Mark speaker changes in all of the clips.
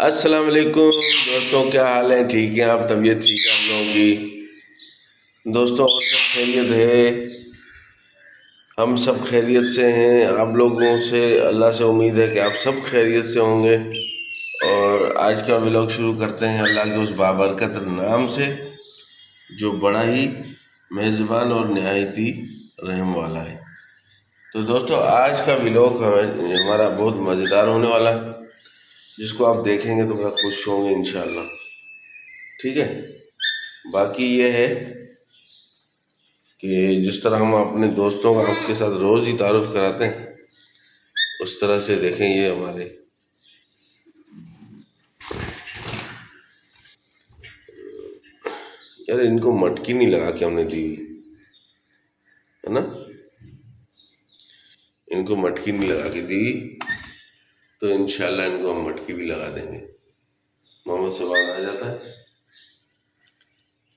Speaker 1: अस्सलाम वालेकुम दोस्तों, क्या हाल है? ठीक है आप? तबीयत ठीक है आप लोगों की? दोस्तों और सब खैरियत है? हम सब खैरियत से हैं। आप लोगों से अल्लाह से उम्मीद है कि आप सब खैरियत से होंगे। और आज का व्लॉग शुरू करते हैं अल्लाह के उस बाबरकत नाम से जो बड़ा ही मेज़बान और नहायत ही रहम वाला है। तो दोस्तों आज का व्लॉग हमारा बहुत मज़ेदार होने वाला है, जिसको आप देखेंगे तो बड़ा खुश होंगे इंशाल्लाह। ठीक है। बाकी ये है कि जिस तरह हम अपने दोस्तों का आपके साथ रोज़ ही तारुफ कराते हैं, उस तरह से देखें ये हमारे यार, इनको मटकी नहीं लगा के हमने दी हुई है ना। इनको मटकी नहीं लगा के दी हुई, तो इंशाल्लाह इनको हम मटकी भी लगा देंगे। मोहम्मद सुबहान आ जाता है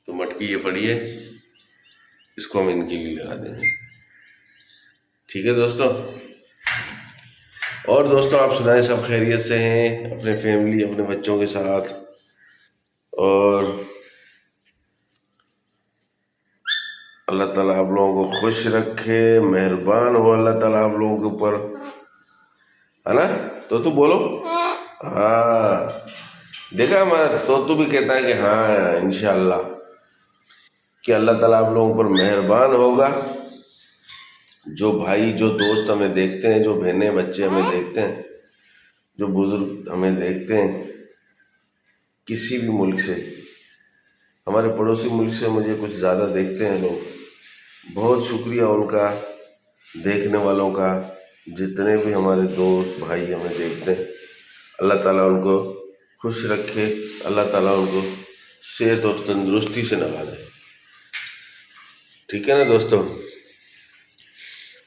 Speaker 1: तो मटकी ये पड़ी है, इसको हम इनके लिए लगा देंगे। ठीक है दोस्तों। और दोस्तों आप सुनाएं, सब खैरियत से हैं अपने फैमिली अपने बच्चों के साथ? और अल्लाह ताला आप लोगों को खुश रखे, मेहरबान हो अल्लाह ताला आप लोगों के ऊपर, है ना। तो तू बोलो हाँ। देखा हमारा तोतू भी कहता है कि हाँ इंशाल्लाह, कि अल्लाह ताला आप लोगों पर मेहरबान होगा। जो भाई जो दोस्त हमें देखते हैं, जो बहनें बच्चे हमें देखते हैं, जो बुजुर्ग हमें देखते हैं किसी भी मुल्क से, हमारे पड़ोसी मुल्क से मुझे कुछ ज़्यादा देखते हैं लोग, बहुत शुक्रिया उनका, देखने वालों का। जितने भी हमारे दोस्त भाई हमें देखते हैं, अल्लाह ताला उनको खुश रखे, अल्लाह ताला उनको सेहत और तंदुरुस्ती से नवाजे। ठीक है ना दोस्तों।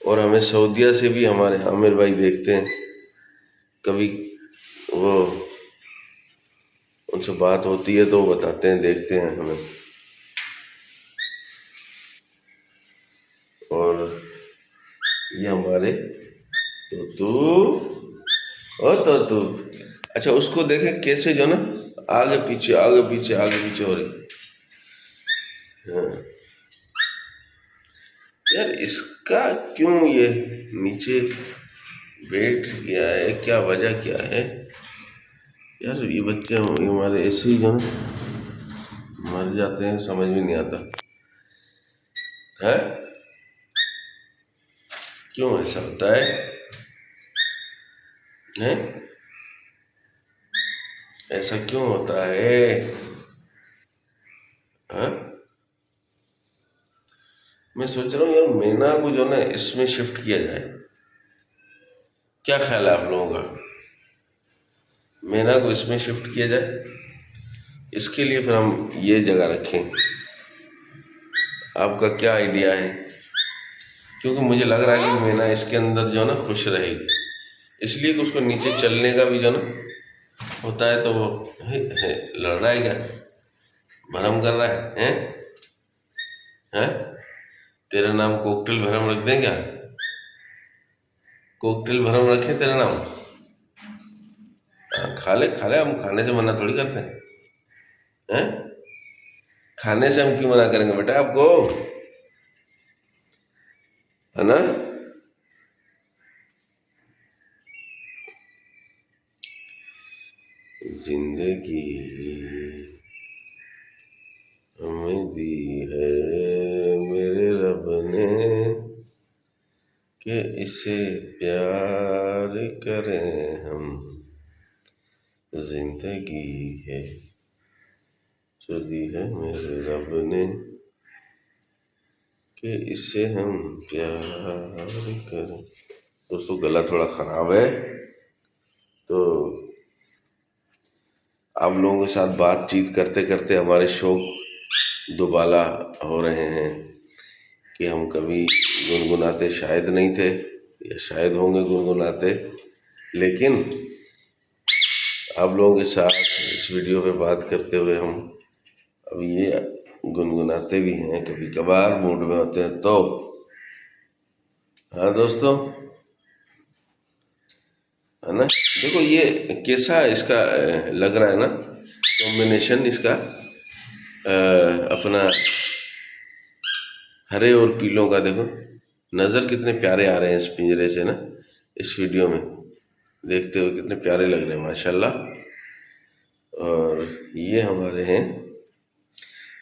Speaker 1: और हमें सऊदीया से भी हमारे आमिर भाई देखते हैं, कभी वो उनसे बात होती है तो वो बताते हैं, देखते हैं हमें। और ये हमारे तोतू, ओ तोतू, अच्छा उसको देखें कैसे जो ना आगे पीछे आगे पीछे आगे पीछे हो रही। हाँ यार, इसका क्यों ये नीचे बैठ गया है? क्या वजह क्या है यार? ये बच्चे ये हमारे ऐसे ही जो ना मर जाते हैं, समझ में नहीं आता है क्यों ऐसा होता है। हैं? ऐसा क्यों होता है? हाँ, मैं सोच रहा हूँ यार मैना को जो ना इसमें शिफ्ट किया जाए। क्या ख्याल है आप लोगों का? मैना को इसमें शिफ्ट किया जाए। इसके लिए फिर हम ये जगह रखें। आपका क्या आइडिया है? क्योंकि मुझे लग रहा है कि मैना इसके अंदर जो है ना खुश रहेगी, इसलिए कि उसको नीचे चलने का भी जो ना होता है, तो वो लड़ रहा है क्या? भरम कर रहा है? हैं? तेरा नाम कोकटेल भरम रख दें क्या? कोकटेल भरम रखें तेरा नाम? हाँ, खा ले, हम खाने से मना थोड़ी करते हैं। खाने से हम क्यों मना करेंगे बेटा आपको, है ना। जिंदगी हमें दी है मेरे रब ने, कि इसे प्यार करें हम। जिंदगी है जो दी है मेरे रब ने, कि इसे हम प्यार करें। दोस्तों गला थोड़ा ख़राब है, तो आप लोगों के साथ बातचीत करते करते हमारे शौक दोबाला हो रहे हैं, कि हम कभी गुनगुनाते शायद नहीं थे, या शायद होंगे गुनगुनाते, लेकिन आप लोगों के साथ इस वीडियो पे बात करते हुए हम अब ये गुनगुनाते भी हैं, कभी कभार मूड में होते हैं तो। हाँ दोस्तों, है ना। देखो ये कैसा इसका लग रहा है ना कॉम्बिनेशन इसका, अपना हरे और पीलों का। देखो नज़र कितने प्यारे आ रहे हैं इस पिंजरे से ना, इस वीडियो में देखते हुए कितने प्यारे लग रहे हैं माशाल्लाह। और ये हमारे हैं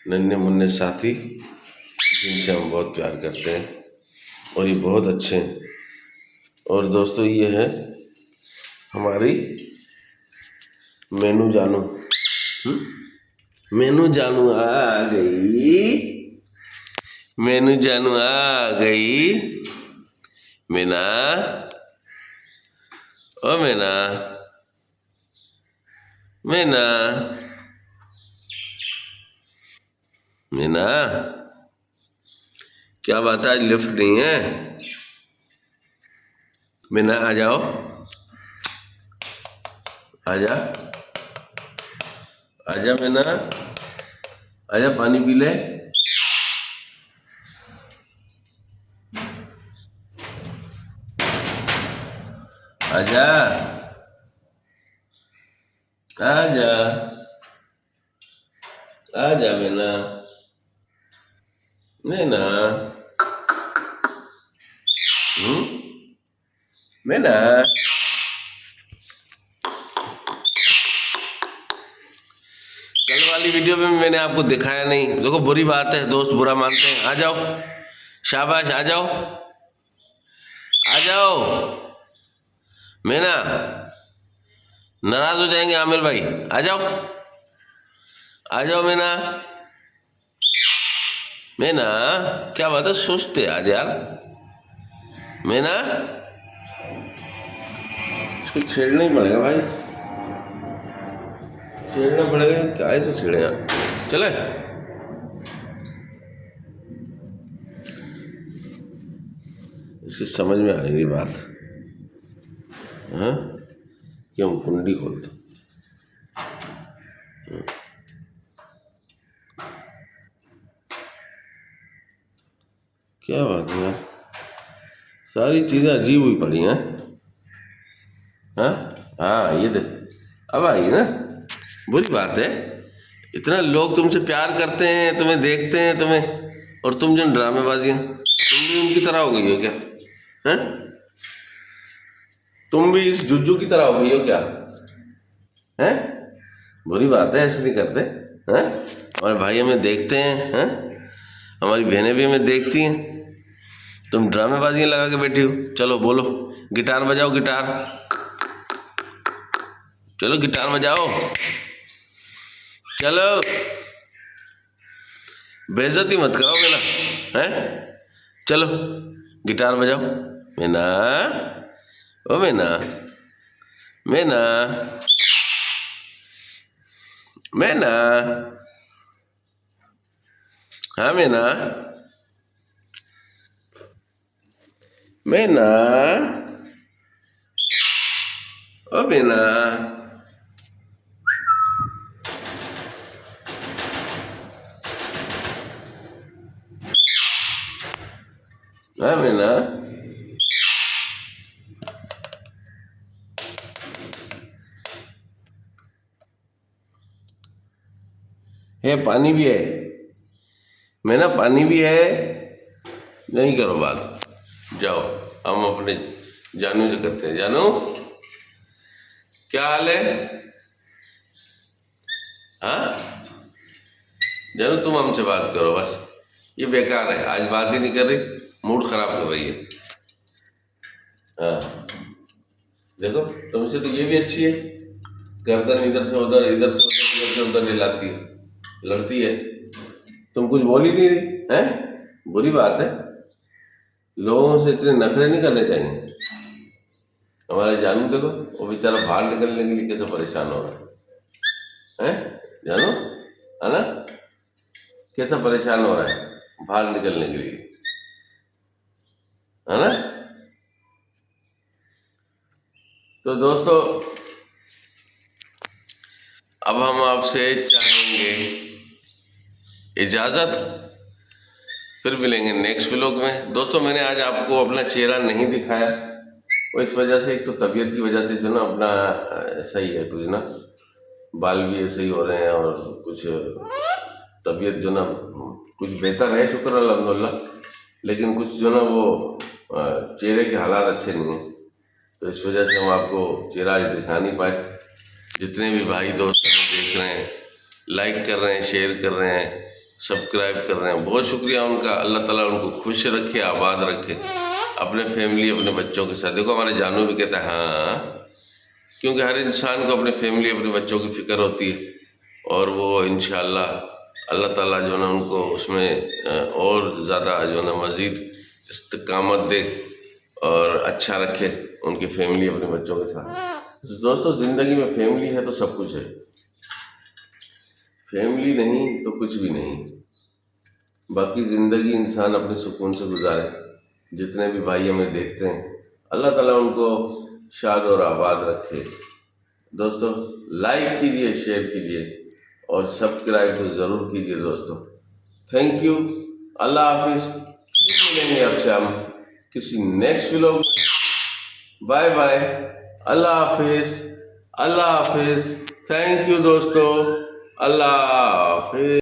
Speaker 1: नन्हे मुन्ने साथी जिनसे हम बहुत प्यार करते हैं और ये बहुत अच्छे हैं। और दोस्तों ये है हमारी मेनू जानू। मेनू जानू आ गई, मेनू जानू आ गई। मीना, ओ मीना, मीना, मीना, क्या बात है आज लिफ्ट नहीं है? मीना आ जाओ, आजा, आजा मीना, आजा पानी पी ले। आजा, आजा, आजा मीना, मीना, मीना। कल वाली वीडियो में मैंने आपको दिखाया नहीं, देखो बुरी बात है, दोस्त बुरा मानते हैं। आ जाओ, शाबाश, आ जाओ, आ जाओ। मीना, नाराज हो जाएंगे आमिर भाई, आ जाओ, आ जाओ मीना। मीना, क्या बात है सुस्ते आज यार। मीना, इसको छेड़ना ही पड़ेगा भाई, छेड़ना पड़ेगा। क्या ऐसे छेड़े यार, चले। इसकी समझ में आ रही बात, हाँ क्यों कुंडी खोलता। क्या बात है यार, सारी चीज़ें अजीब हुई पड़ी हैं। हाँ हाँ ये देख अब आई ना, बुरी बात है। इतना लोग तुमसे प्यार करते हैं, तुम्हें देखते हैं तुम्हें, और तुम जो ड्रामेबाजियाँ, तुम भी उनकी तरह हो गई हो क्या? हैं, तुम भी इस जुज्जू की तरह हो गई हो क्या? हैं, बुरी बात है, ऐसे नहीं करते। हैं, हमारे भाई हमें देखते हैं, हमारी बहनें भी हमें देखती हैं, तुम ड्रामेबाजियाँ लगा के बैठी हो। चलो बोलो, गिटार बजाओ, गिटार, चलो गिटार बजाओ, चलो, बेइज्जती मत करो मीना, हैं, चलो गिटार बजाओ। मीना, ओ मीना, मीना, मीना, हाँ मीना, मीना, ओ मीना, हाँ मीना। है पानी भी है, मीना पानी भी है। नहीं करो बात, जाओ, हम अपने जानू से करते हैं। जानू क्या हाल है? हाँ जानू तुम हमसे बात करो बस, ये बेकार है, आज बात ही नहीं कर रही, मूड खराब कर रही है। हाँ देखो तुमसे तो ये भी अच्छी है, गर्दन इधर से उधर, इधर से उधर, इधर से उधर हिलाती है, लड़ती है। तुम कुछ बोल ही नहीं रही है, बुरी बात है। लोगों से इतने नखरे नहीं करने चाहिए। हमारे जानू देखो, वो बेचारा बाहर निकलने के लिए कैसे परेशान हो रहा है, जानू, है ना, कैसा परेशान हो रहा है बाहर निकलने के लिए, है ना। तो दोस्तों अब हम आपसे चाहेंगे इजाज़त, फिर मिलेंगे नेक्स्ट व्लॉग में। दोस्तों मैंने आज आपको अपना चेहरा नहीं दिखाया, वो इस वजह से, एक तो तबीयत की वजह से जो ना अपना सही है कुछ ना, बाल भी ऐसे ही हो रहे हैं और कुछ तबीयत जो ना कुछ बेहतर है, शुक्र अल्हम्दुलिल्लाह, लेकिन कुछ जो ना वो चेहरे के हालात अच्छे नहीं हैं। तो इस वजह से हम आपको चेहरा आज दिखा नहीं पाए। जितने भी भाई दोस्त हमें देख रहे हैं, लाइक कर रहे हैं, शेयर कर रहे हैं, सब्सक्राइब कर रहे हैं, बहुत शुक्रिया उनका। अल्लाह ताला उनको खुश रखे, आबाद रखे, अपने फैमिली अपने बच्चों के साथ। देखो हमारे जानू भी कहता है हाँ, क्योंकि हर इंसान को अपने फैमिली अपने बच्चों की फ़िक्र होती है, और वो इंशाअल्लाह अल्लाह ताला जो ना उनको उसमें और ज़्यादा जो ना मज़ीद इस्तकामत दे और अच्छा रखे उनकी फैमिली अपने बच्चों के साथ। दोस्तों, ज़िंदगी में फैमिली है तो सब कुछ है, फैमिली नहीं तो कुछ भी नहीं। बाकी ज़िंदगी इंसान अपने सुकून से गुजारे। जितने भी भाई हमें देखते हैं, अल्लाह ताला उनको शाद और आबाद रखे। दोस्तों, लाइक कीजिए, शेयर कीजिए और सब्सक्राइब तो ज़रूर कीजिए दोस्तों। थैंक यू, अल्लाह हाफिज़। फिर मिलेंगे आपसे हम किसी नेक्स्ट व्लॉग में। बाय बाय, अल्लाह हाफिज़, अल्लाह हाफिज़। थैंक यू दोस्तों, अल्लाह हाफिज़।